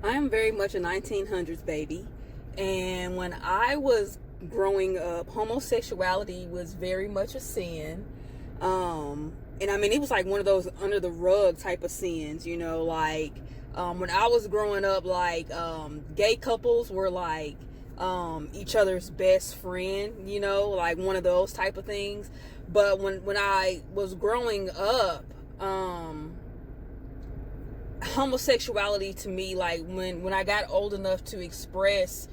I am very much a 1900s baby. And when I was growing up, homosexuality was very much a sin. And I mean, it was like one of those under the rug type of sins, like when I was growing up, like gay couples were like each other's best friend, like one of those type of things. But when I was growing up, homosexuality to me, like when I got old enough to express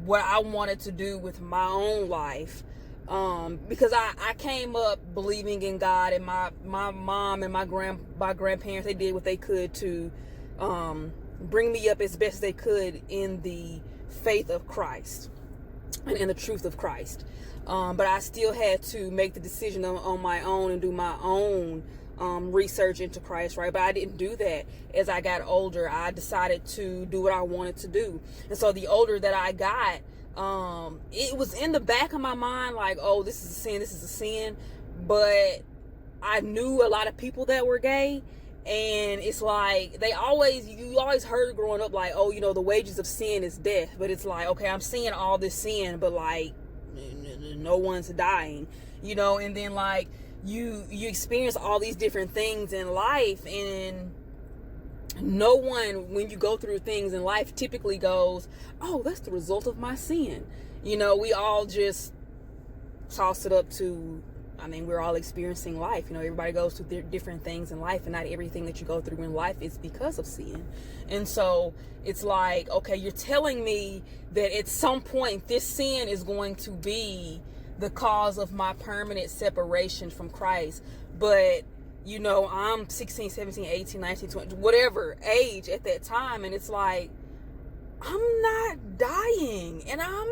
what I wanted to do with my own life, because I came up believing in God, and my mom and my grandparents, they did what they could to bring me up as best as they could in the faith of Christ and in the truth of Christ. But I still had to make the decision on my own and do my own research into Christ, right? But I didn't do that. As I got older, I decided to do what I wanted to do. And so the older that I got, it was in the back of my mind, like, oh, this is a sin, this is a sin. But I knew a lot of people that were gay, and it's like you always heard growing up, like, oh, the wages of sin is death. But it's like, okay, I'm seeing all this sin, but like no one's dying, and then like you experience all these different things in life, and no one, when you go through things in life, typically goes, oh, that's the result of my sin. We all just toss it up to, I mean, we're all experiencing life. Everybody goes through different things in life, and not everything that you go through in life is because of sin. And so it's like, okay, you're telling me that at some point this sin is going to be the cause of my permanent separation from Christ. But I'm 16, 17, 18, 19, 20, whatever age at that time, and it's like, I'm not dying, and I'm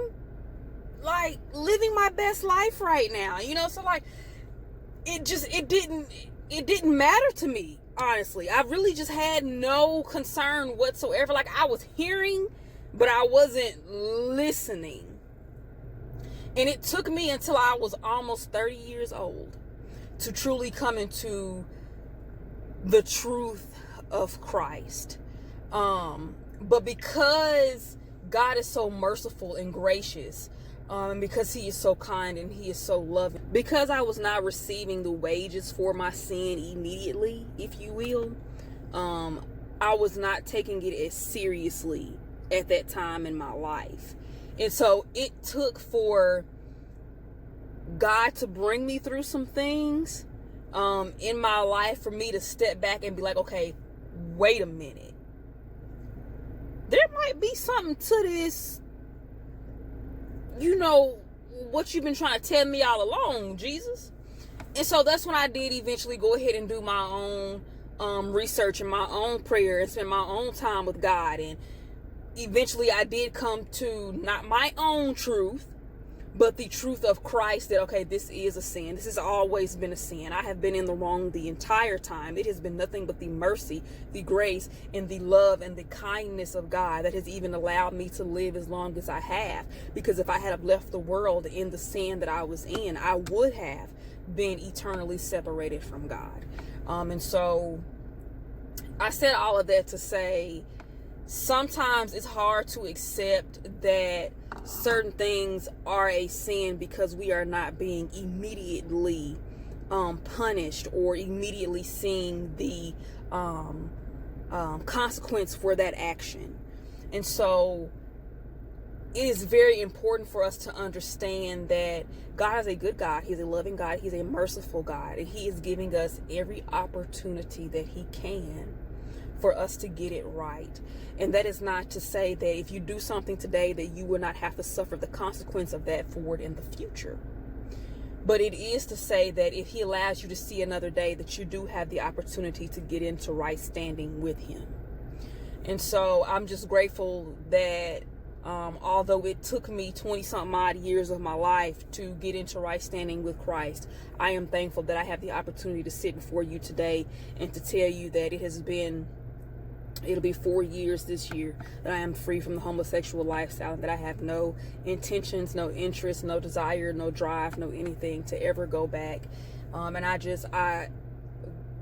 like living my best life right now, so like it didn't matter to me, honestly. I really just had no concern whatsoever. Like, I was hearing, but I wasn't listening. And it took me until I was almost 30 years old to truly come into the truth of Christ. But because God is so merciful and gracious, and because he is so kind and he is so loving, because I was not receiving the wages for my sin immediately, if you will, I was not taking it as seriously at that time in my life. And so it took for God to bring me through some things in my life for me to step back and be like, okay, wait a minute. There might be something to this, what you've been trying to tell me all along, Jesus. And so that's when I did eventually go ahead and do my own research and my own prayer and spend my own time with God. And eventually I did come to not my own truth, but the truth of Christ, that, okay, this is a sin. This has always been a sin. I have been in the wrong the entire time. It has been nothing but the mercy, the grace, and the love and the kindness of God that has even allowed me to live as long as I have. Because if I had left the world in the sin that I was in, I would have been eternally separated from God. And so I said all of that to say, sometimes it's hard to accept that certain things are a sin because we are not being immediately punished or immediately seeing the consequence for that action. And so it is very important for us to understand that God is a good God. He's a loving God. He's a merciful God. And he is giving us every opportunity that he can for us to get it right. And that is not to say that if you do something today that you will not have to suffer the consequence of that forward in the future. But it is to say that if he allows you to see another day, that you do have the opportunity to get into right standing with him. And so I'm just grateful that although it took me 20 something odd years of my life to get into right standing with Christ, I am thankful that I have the opportunity to sit before you today and to tell you that it'll be 4 years this year that I am free from the homosexual lifestyle, and that I have no intentions, no interest, no desire, no drive, no anything to ever go back. And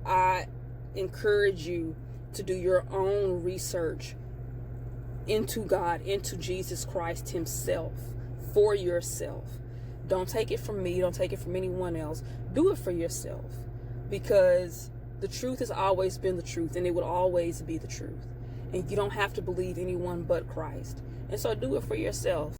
I encourage you to do your own research into God, into Jesus Christ himself, for yourself. Don't take it from me. Don't take it from anyone else. Do it for yourself, because the truth has always been the truth, and it will always be the truth. And you don't have to believe anyone but Christ. And so do it for yourself.